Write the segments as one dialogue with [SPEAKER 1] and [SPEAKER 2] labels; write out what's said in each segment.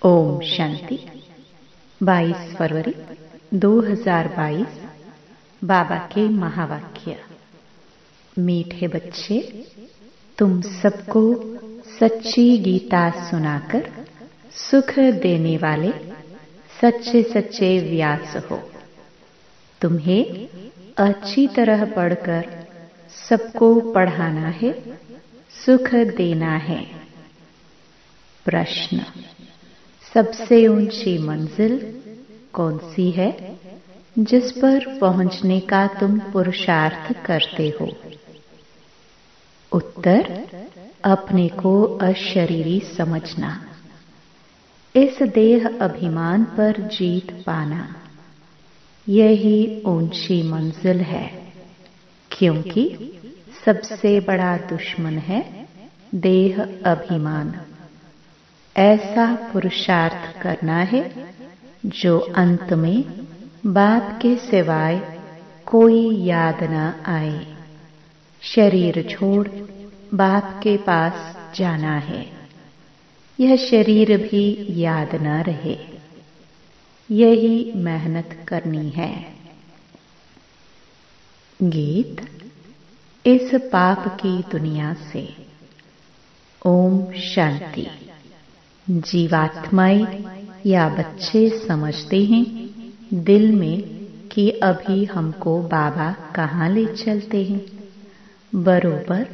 [SPEAKER 1] ओम शांति। 22 फरवरी 2022 बाबा के महावाक्य। मीठे बच्चे, तुम सबको सच्ची गीता सुनाकर सुख देने वाले सच्चे सच्चे व्यास हो। तुम्हें अच्छी तरह पढ़कर सबको पढ़ाना है, सुख देना है। प्रश्न: सबसे ऊंची मंजिल कौन सी है जिस पर पहुंचने का तुम पुरुषार्थ करते हो? उत्तर: अपने को अशरीरी समझना, इस देह अभिमान पर जीत पाना, यही ऊंची मंजिल है। क्योंकि सबसे बड़ा दुश्मन है देह अभिमान। ऐसा पुरुषार्थ करना है जो अंत में बाप के सिवाय कोई याद न आए। शरीर छोड़ बाप के पास जाना है, यह शरीर भी याद न रहे। यही मेहनत करनी है। गीत: इस पाप की दुनिया से। ओम शांति। जीवात्माएं या बच्चे समझते हैं दिल में कि अभी हमको बाबा कहाँ ले चलते हैं। बरोबर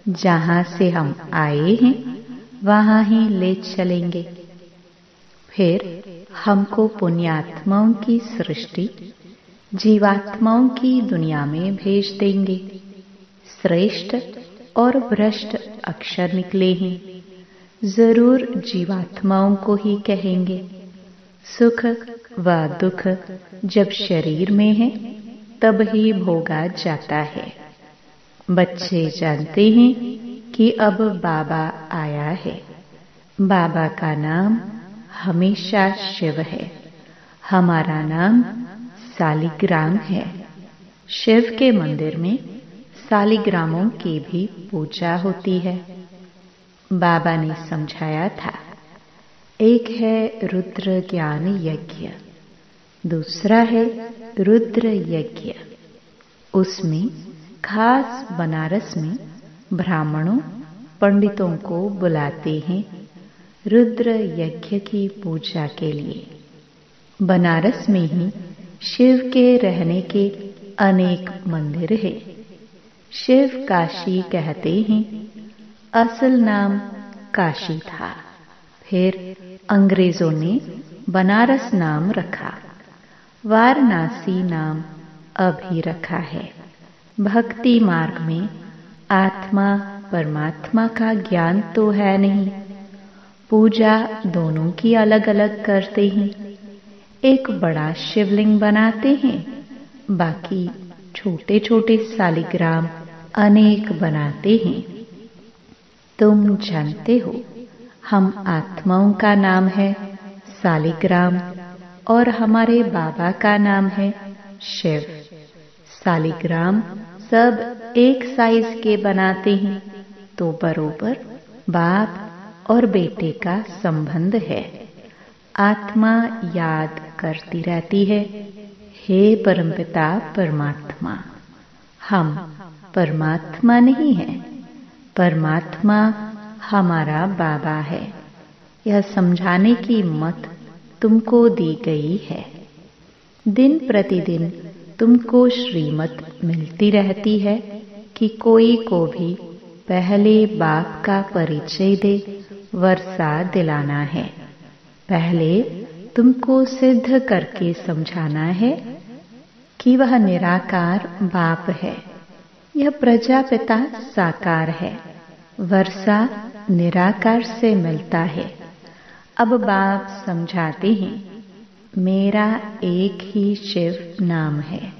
[SPEAKER 1] जहाँ से हम आए हैं वहाँ ही ले चलेंगे। फिर हमको पुण्यात्माओं की सृष्टि जीवात्माओं की दुनिया में भेज देंगे। श्रेष्ठ और भ्रष्ट अक्षर निकले हैं, जरूर जीवात्माओं को ही कहेंगे। सुख व दुख जब शरीर में है तब ही भोगा जाता है। बच्चे जानते हैं कि अब बाबा आया है। बाबा का नाम हमेशा शिव है। हमारा नाम सालिग्राम है। शिव के मंदिर में सालिग्रामों की भी पूजा होती है। बाबा ने समझाया था, एक है रुद्र ज्ञान यज्ञ, दूसरा है रुद्र यज्ञ। उसमें खास बनारस में ब्राह्मणों पंडितों को बुलाते हैं रुद्र यज्ञ की पूजा के लिए। बनारस में ही शिव के रहने के अनेक मंदिर हैं। शिव काशी कहते हैं। असल नाम काशी था, फिर अंग्रेजों ने बनारस नाम रखा। वाराणसी नाम अभी रखा है। भक्ति मार्ग में आत्मा परमात्मा का ज्ञान तो है नहीं। पूजा दोनों की अलग अलग करते हैं। एक बड़ा शिवलिंग बनाते हैं, बाकी छोटे छोटे सालिग्राम अनेक बनाते हैं। तुम जानते हो, हम आत्माओं का नाम है सालिग्राम और हमारे बाबा का नाम है शिव। सालिग्राम सब एक साइज के बनाते हैं तो बरोबर बाप और बेटे का संबंध है। आत्मा याद करती रहती है, हे परमपिता परमात्मा। हम परमात्मा नहीं हैं, परमात्मा हमारा बाबा है। यह समझाने की मत तुमको दी गई है। दिन प्रतिदिन तुमको श्रीमत मिलती रहती है कि कोई को भी पहले बाप का परिचय दे वर्षा दिलाना है। पहले तुमको सिद्ध करके समझाना है कि वह निराकार बाप है। यह प्रजापिता साकार है। वर्षा निराकार से मिलता है। अब बाप समझाते हैं, मेरा एक ही शिव नाम है,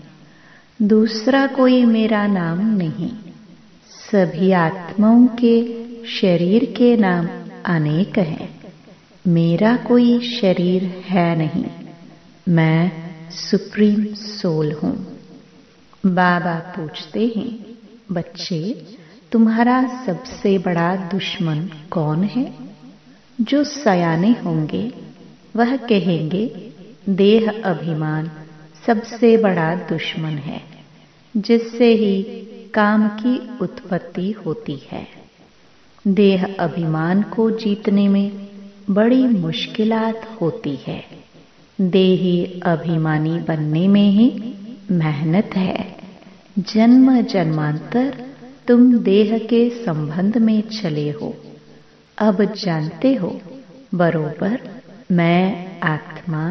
[SPEAKER 1] दूसरा कोई मेरा नाम नहीं। सभी आत्माओं के शरीर के नाम अनेक हैं। मेरा कोई शरीर है नहीं। मैं सुप्रीम सोल हूँ। बाबा पूछते हैं, बच्चे, तुम्हारा सबसे बड़ा दुश्मन कौन है? जो सयाने होंगे वह कहेंगे देह अभिमान सबसे बड़ा दुश्मन है, जिससे ही काम की उत्पत्ति होती है। देह अभिमान को जीतने में बड़ी मुश्किलात होती है। देही अभिमानी बनने में ही मेहनत है। जन्म जन्मांतर तुम देह के संबंध में चले हो। अब जानते हो बरोबर मैं आत्मा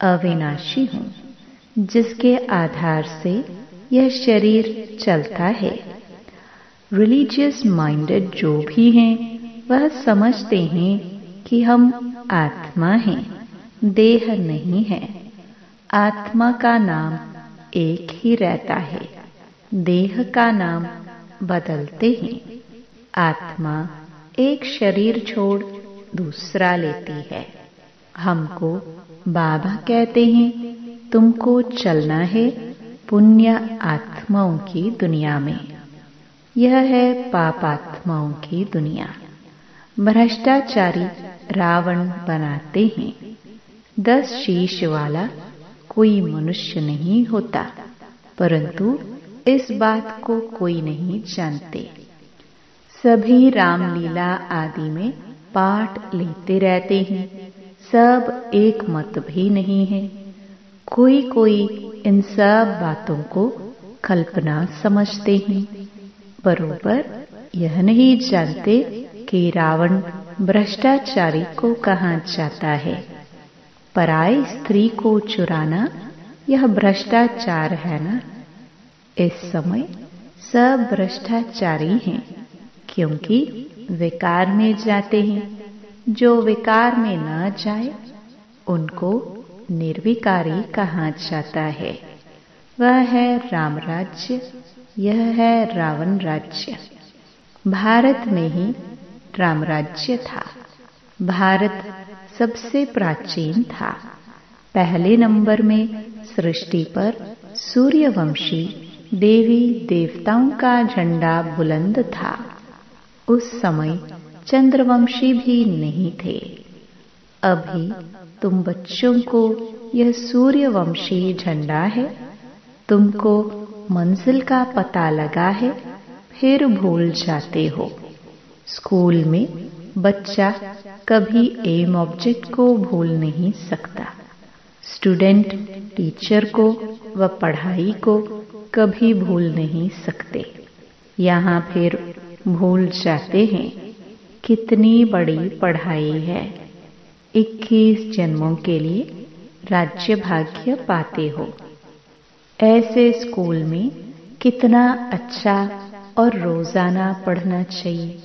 [SPEAKER 1] अविनाशी हूँ, जिसके आधार से यह शरीर चलता है। रिलीजियस माइंडेड जो भी हैं वह समझते हैं कि हम आत्मा हैं, देह नहीं है। आत्मा का नाम एक ही रहता है, देह का नाम बदलते हैं। आत्मा एक शरीर छोड़ दूसरा लेती है। हमको बाबा कहते हैं तुमको चलना है पुण्य आत्माओं की दुनिया में। यह है पापात्माओं की दुनिया। भ्रष्टाचारी रावण बनाते हैं। 10 शीश वाला कोई मनुष्य नहीं होता, परंतु इस बात को कोई नहीं जानते। सभी रामलीला आदि में पाठ लेते रहते हैं, सब एक मत भी नहीं है। कोई कोई इन सब बातों को कल्पना समझते हैं, बरोबर यह नहीं जानते कि रावण भ्रष्टाचारी को कहाँ जाता है। पराई स्त्री को चुराना यह भ्रष्टाचार है ना। इस समय सब भ्रष्टाचारी हैं, क्योंकि विकार में जाते हैं। जो विकार में न जाए उनको निर्विकारी कहा जाता है। वह है राम राज्य, यह है रावण राज्य। भारत में ही राम राज्य था। भारत सबसे प्राचीन था। पहले नंबर में सृष्टि पर सूर्यवंशी देवी देवताओं का झंडा बुलंद था। उस समय चंद्रवंशी भी नहीं थे। अभी तुम बच्चों को यह सूर्यवंशी झंडा है। तुमको मंजिल का पता लगा है, फिर भूल जाते हो। स्कूल में बच्चा कभी एम ऑब्जेक्ट को भूल नहीं सकता। स्टूडेंट टीचर को व पढ़ाई को कभी भूल नहीं सकते। यहाँ फिर भूल जाते हैं। कितनी बड़ी पढ़ाई है। 21 जन्मों के लिए राज्य भाग्य पाते हो। ऐसे स्कूल में कितना अच्छा और रोजाना पढ़ना चाहिए।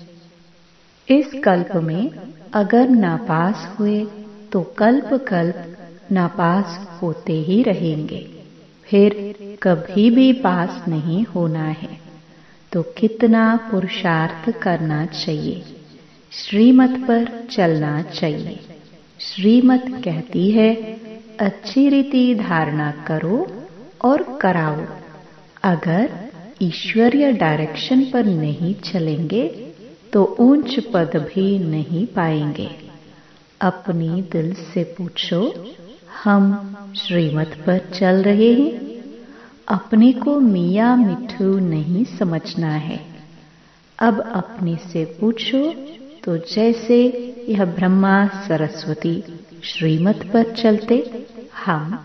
[SPEAKER 1] इस कल्प में अगर नापास हुए तो कल्प कल्प नापास होते ही रहेंगे, फिर कभी भी पास नहीं होना है। तो कितना पुरुषार्थ करना चाहिए, श्रीमत पर चलना चाहिए। श्रीमत कहती है अच्छी रीति धारणा करो और कराओ। अगर ईश्वरीय डायरेक्शन पर नहीं चलेंगे तो ऊंच पद भी नहीं पाएंगे। अपनी दिल से पूछो, हम श्रीमत पर चल रहे हैं? अपने को मियाँ मिठू नहीं समझना है। अब अपने से पूछो तो जैसे यह ब्रह्मा सरस्वती श्रीमत पर चलते, हम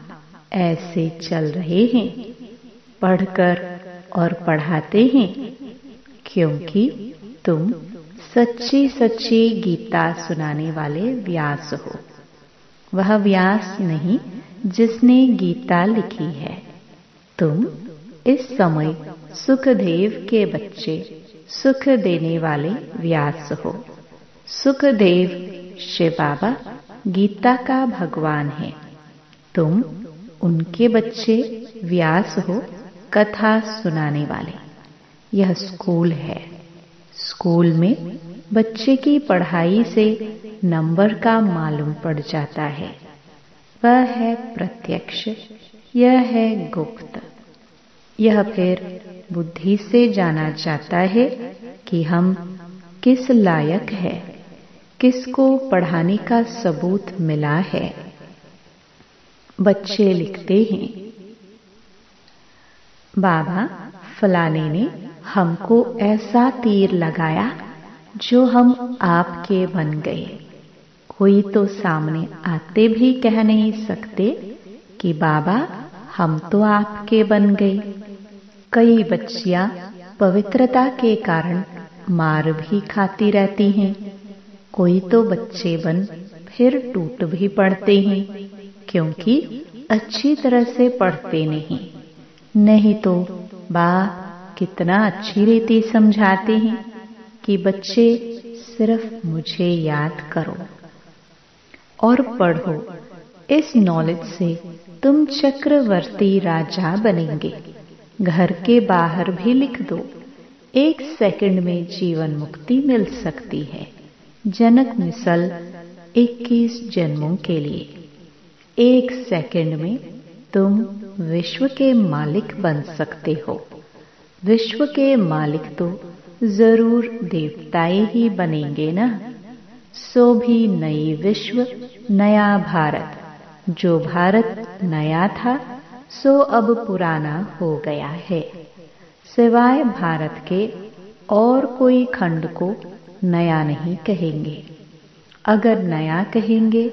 [SPEAKER 1] ऐसे चल रहे हैं। पढ़कर और पढ़ाते हैं, क्योंकि तुम सच्ची सच्ची गीता सुनाने वाले व्यास हो। वह व्यास नहीं जिसने गीता लिखी है। तुम इस समय सुखदेव के बच्चे, सुख देने वाले व्यास हो। सुखदेव शिव बाबा गीता का भगवान है। तुम उनके बच्चे व्यास हो, कथा सुनाने वाले। यह स्कूल है। स्कूल में बच्चे की पढ़ाई से नंबर का मालूम पड़ जाता है। वह है प्रत्यक्ष, यह है गुप्त। यह फिर बुद्धि से जाना जाता है कि हम किस लायक है, किसको पढ़ाने का सबूत मिला है। बच्चे लिखते हैं, बाबा फलाने ने हमको ऐसा तीर लगाया जो हम आपके बन गए। कोई तो सामने आते भी कह नहीं सकते कि बाबा हम तो आपके बन गए। कई बच्चियां पवित्रता के कारण मार भी खाती रहती हैं। कोई तो बच्चे बन फिर टूट भी पड़ते हैं, क्योंकि अच्छी तरह से पढ़ते नहीं तो बाप कितना अच्छी रीति समझाते हैं कि बच्चे सिर्फ मुझे याद करो और पढ़ो। इस नॉलेज से तुम चक्रवर्ती राजा बनेंगे। घर के बाहर भी लिख दो, 1 सेकंड में जीवन मुक्ति मिल सकती है। जनक मिसल 21 जन्मों के लिए। 1 सेकंड में तुम विश्व के मालिक बन सकते हो। विश्व के मालिक तो जरूर देवताएं ही बनेंगे ना। सो भी नई विश्व, नया भारत। जो भारत नया था सो अब पुराना हो गया है। सिवाय भारत के और कोई खंड को नया नहीं कहेंगे। अगर नया कहेंगे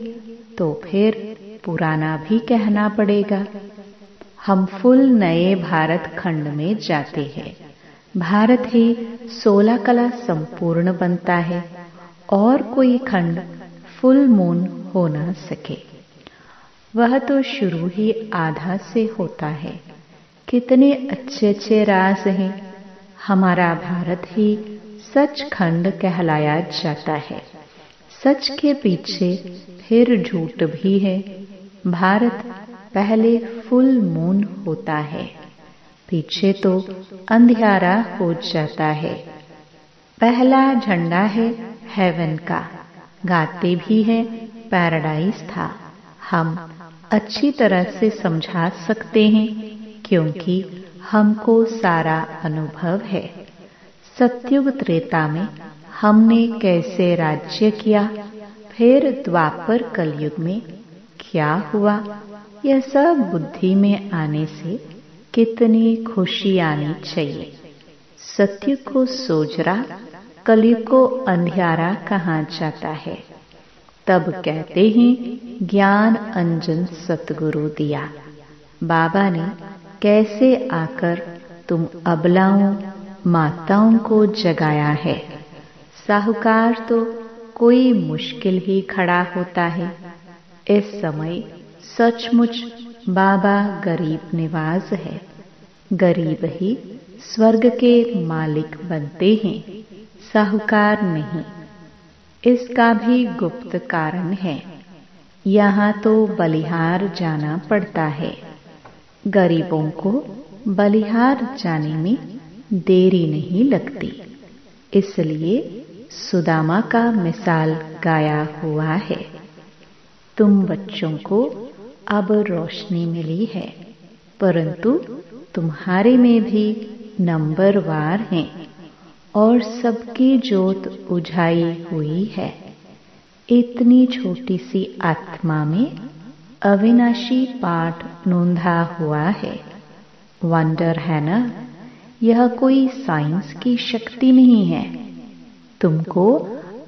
[SPEAKER 1] तो फिर पुराना भी कहना पड़ेगा। हम फुल नए भारत खंड में जाते हैं। भारत ही 16 कला संपूर्ण बनता है और कोई खंड फुल मून हो ना सके। वह तो शुरू ही आधा से होता है। कितने अच्छे अच्छे राज हैं। हमारा भारत ही सचखंड कहलाया जाता है। सच के पीछे फिर झूठ भी है। भारत पहले फुल मून होता है, पीछे तो अंधियारा हो जाता है। पहला झंडा है हेवन का। गाते भी है पैराडाइज था। हम अच्छी तरह से समझा सकते हैं क्योंकि हमको सारा अनुभव है। सतयुग त्रेता में हमने कैसे राज्य किया, फिर द्वापर कलयुग में क्या हुआ, यह सब बुद्धि में आने से कितनी खुशी आनी चाहिए। सतयुग को सोजरा, कलयुग को अंधियारा कहा जाता है। तब कहते हैं ज्ञान अंजन सतगुरु दिया। बाबा ने कैसे आकर तुम अबलाओं माताओं को जगाया है। साहूकार तो कोई मुश्किल ही खड़ा होता है। इस समय सचमुच बाबा गरीब निवाज है। गरीब ही स्वर्ग के मालिक बनते हैं, साहूकार नहीं। इसका भी गुप्त कारण है। यहाँ तो बलिहार जाना पड़ता है। गरीबों को बलिहार जाने में देरी नहीं लगती। इसलिए सुदामा का मिसाल गाया हुआ है। तुम बच्चों को अब रोशनी मिली है, परंतु तुम्हारे में भी नंबरवार हैं और सबकी जोत उझाई हुई है। इतनी छोटी सी आत्मा में अविनाशी पाठ नोंधा हुआ है। वंडर है ना। यह कोई साइंस की शक्ति नहीं है। तुमको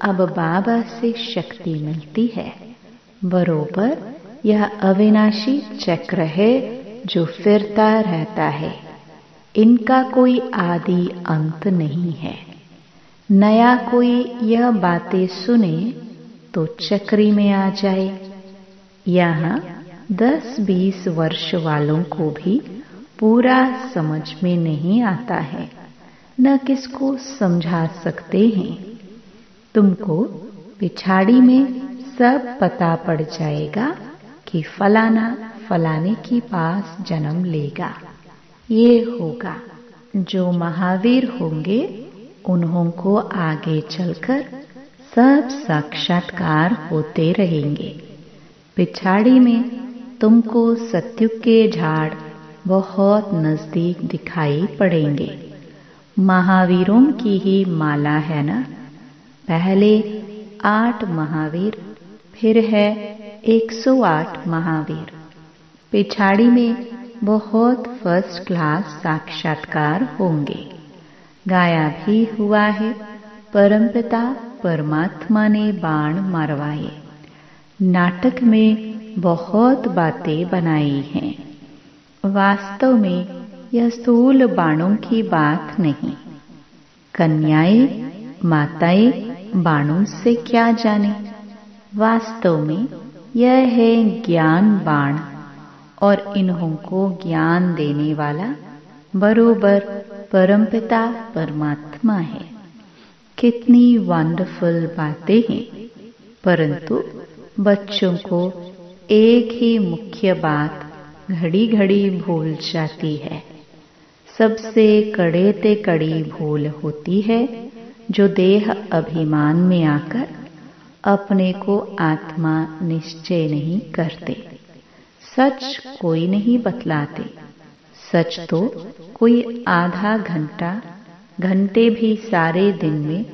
[SPEAKER 1] अब बाबा से शक्ति मिलती है। बरोबर यह अविनाशी चक्र है जो फिरता रहता है। इनका कोई आदि अंत नहीं है। नया कोई यह बातें सुने तो चक्री में आ जाए। यहाँ 10-20 वर्ष वालों को भी पूरा समझ में नहीं आता है, न किसको समझा सकते हैं। तुमको पिछाड़ी में सब पता पड़ जाएगा कि फलाना फलाने के पास जन्म लेगा, ये होगा। जो महावीर होंगे उन्हों को आगे चलकर सब साक्षात्कार होते रहेंगे। पिछाड़ी में तुमको सतयुग के झाड़ बहुत नजदीक दिखाई पड़ेंगे। महावीरों की ही माला है ना। पहले 8 महावीर, फिर है 108 महावीर। पिछाड़ी में बहुत फर्स्ट क्लास साक्षात्कार होंगे। गाया भी हुआ है, परमपिता परमात्मा ने बाण मरवाए। नाटक में बहुत बातें बनाई हैं। वास्तव में यह स्थूल बाणों की बात नहीं। कन्याएं माताएं बाणों से क्या जाने। वास्तव में यह है ज्ञान बाण, और इन्हों को ज्ञान देने वाला बरोबर परमपिता परमात्मा है। कितनी वंडरफुल बातें हैं, परंतु बच्चों को एक ही मुख्य बात घड़ी घड़ी भूल जाती है। सबसे कड़े ते कड़ी भूल होती है जो देह अभिमान में आकर अपने को आत्मा निश्चय नहीं करते। सच कोई नहीं बतलाते। सच तो कोई आधा घंटे भी सारे दिन में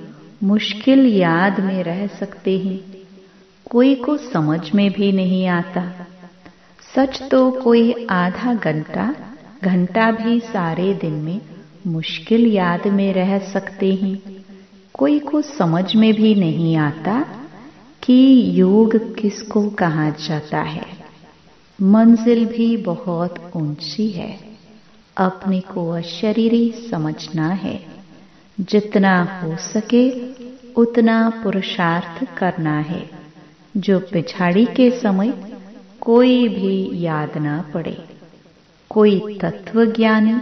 [SPEAKER 1] मुश्किल याद में रह सकते हैं। कोई को समझ में भी नहीं आता। सच तो कोई आधा घंटा भी सारे दिन में मुश्किल याद में रह सकते हैं। कोई को समझ में भी नहीं आता कि योग किसको कहा जाता है। मंजिल भी बहुत ऊंची है। अपने को अशरीरी समझना है। जितना हो सके उतना पुरुषार्थ करना है, जो पिछाड़ी के समय कोई भी याद ना पड़े। कोई तत्वज्ञानी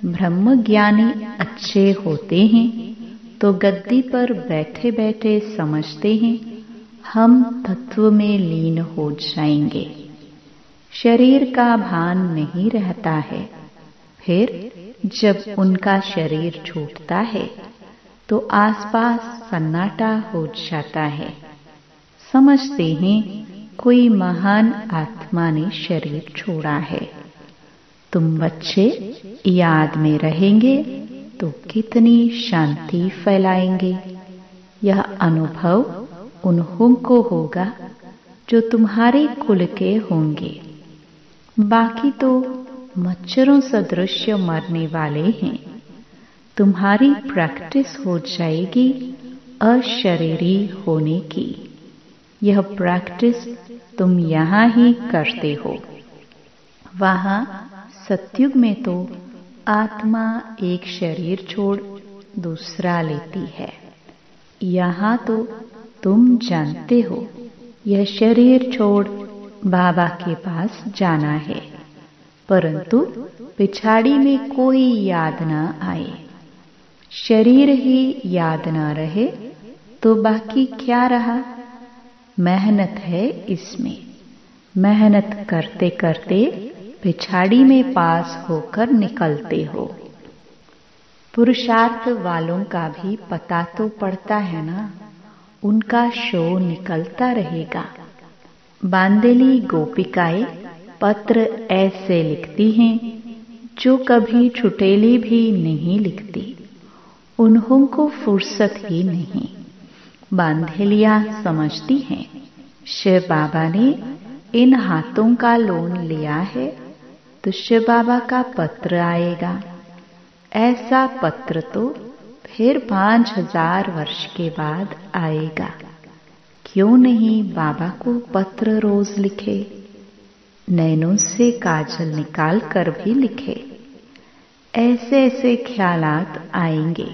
[SPEAKER 1] ब्रह्म ज्ञानी अच्छे होते हैं तो गद्दी पर बैठे बैठे समझते हैं हम तत्व में लीन हो जाएंगे। शरीर का भान नहीं रहता है। फिर जब उनका शरीर छूटता है तो आसपास सन्नाटा हो जाता है। समझते हैं कोई महान आत्मा ने शरीर छोड़ा है। तुम बच्चे याद में रहेंगे तो कितनी शांति फैलाएंगे। यह अनुभव उन्हों को होगा जो तुम्हारे कुल के होंगे। बाकी तो मच्छरों सदृश मरने वाले हैं। तुम्हारी प्रैक्टिस हो जाएगी अशरीरी होने की। यह प्रैक्टिस तुम यहाँ ही करते हो। वहाँ सतयुग में तो आत्मा एक शरीर छोड़ दूसरा लेती है। यहाँ तो तुम जानते हो यह शरीर छोड़ बाबा के पास जाना है, परंतु पिछाड़ी में कोई याद न आए। शरीर ही याद न रहे तो बाकी क्या रहा। मेहनत है इसमें। मेहनत करते करते पिछाड़ी में पास होकर निकलते हो। पुरुषार्थ वालों का भी पता तो पड़ता है ना। उनका शो निकलता रहेगा। बांदेली गोपिकाएं पत्र ऐसे लिखती हैं जो कभी छुटेली भी नहीं लिखती। उन्हों को फुर्सत ही नहीं। बांधेलियां समझती हैं शिव बाबा ने इन हाथों का लोन लिया है तो शिव बाबा का पत्र आएगा। ऐसा पत्र तो फिर 5000 वर्ष के बाद आएगा। क्यों नहीं बाबा को पत्र रोज लिखे। नैनों से काजल निकाल कर भी लिखे। ऐसे ऐसे ख्यालात आएंगे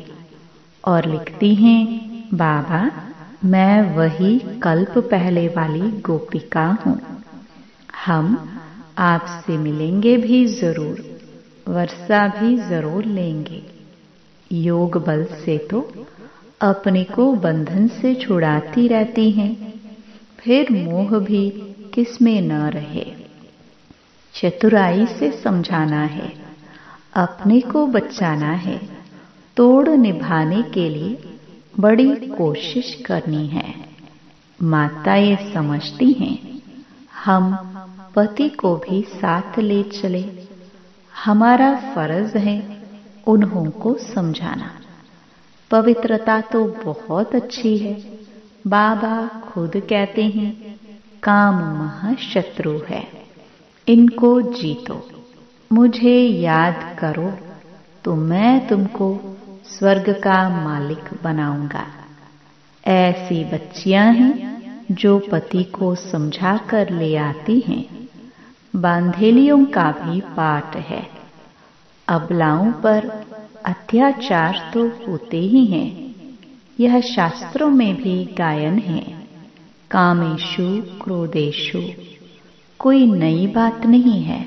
[SPEAKER 1] और लिखती हैं बाबा मैं वही कल्प पहले वाली गोपिका हूँ। हम आपसे मिलेंगे भी जरूर, वर्षा भी जरूर लेंगे। योग बल से तो अपने को बंधन से छुड़ाती रहती हैं, फिर मोह भी किसमें न रहे। चतुराई से समझाना है, अपने को बचाना है, तोड़ निभाने के लिए बड़ी कोशिश करनी है। माताएं समझती हैं हम पति को भी साथ ले चले। हमारा फर्ज है उन्हों को समझाना। पवित्रता तो बहुत अच्छी है। बाबा खुद कहते हैं काम महाशत्रु है। इनको जीतो, मुझे याद करो तो मैं तुमको स्वर्ग का मालिक बनाऊंगा। ऐसी बच्चियां हैं जो पति को समझा कर ले आती हैं। बांधेलियों का भी पाठ है। अबलाओं पर अत्याचार तो होते ही हैं, यह शास्त्रों में भी गायन है। कामेषु क्रोधेषु कोई नई बात नहीं है।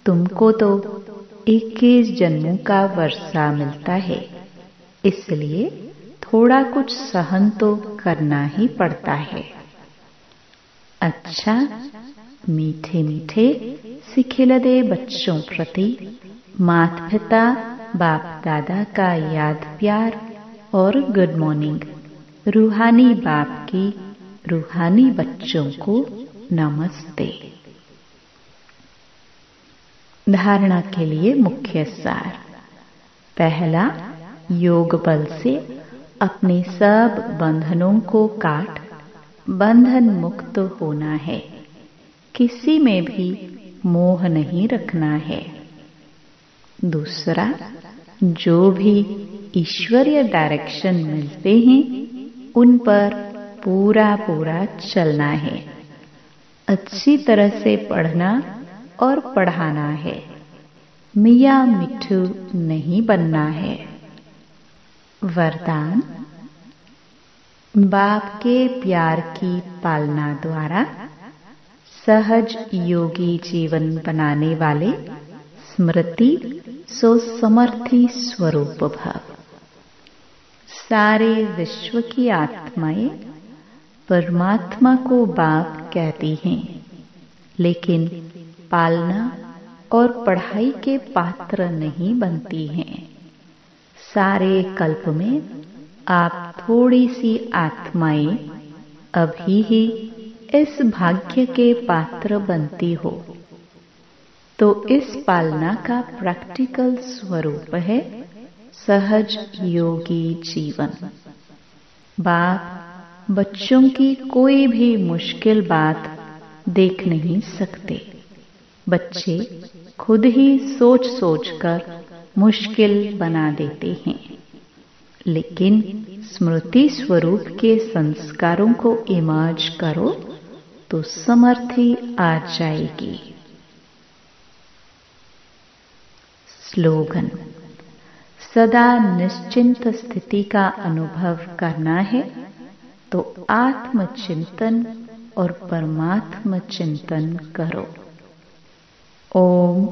[SPEAKER 1] तुमको तो 21 जन्मों का वर्षा मिलता है, इसलिए थोड़ा कुछ सहन तो करना ही पड़ता है। अच्छा, मीठे मीठे सिखिलदे बच्चों प्रति माता पिता बाप दादा का याद प्यार और गुड मॉर्निंग। रूहानी बाप की रूहानी बच्चों को नमस्ते। धारणा के लिए मुख्य सार। पहला, योग बल से अपने सब बंधनों को काट बंधन मुक्त होना है। किसी में भी मोह नहीं रखना है। दूसरा, जो भी ईश्वरीय डायरेक्शन मिलते हैं उन पर पूरा पूरा चलना है। अच्छी तरह से पढ़ना और पढ़ाना है। मियाँ मिट्ठू नहीं बनना है। वरदान, बाप के प्यार की पालना द्वारा सहज योगी जीवन बनाने वाले स्मृति सो समर्थी स्वरूप भव। सारे विश्व की आत्माएं परमात्मा को बाप कहती हैं, लेकिन पालना और पढ़ाई के पात्र नहीं बनती हैं। सारे कल्प में आप थोड़ी सी आत्माएं अभी ही इस भाग्य के पात्र बनती हो, तो इस पालना का प्रैक्टिकल स्वरूप है सहज योगी जीवन। बाप बच्चों की कोई भी मुश्किल बात देख नहीं सकते। बच्चे खुद ही सोच सोच कर मुश्किल बना देते हैं, लेकिन स्मृति स्वरूप के संस्कारों को इमर्ज करो तो समर्थी आ जाएगी। स्लोगन, सदा निश्चिंत स्थिति का अनुभव करना है तो आत्मचिंतन और परमात्म चिंतन करो। ओम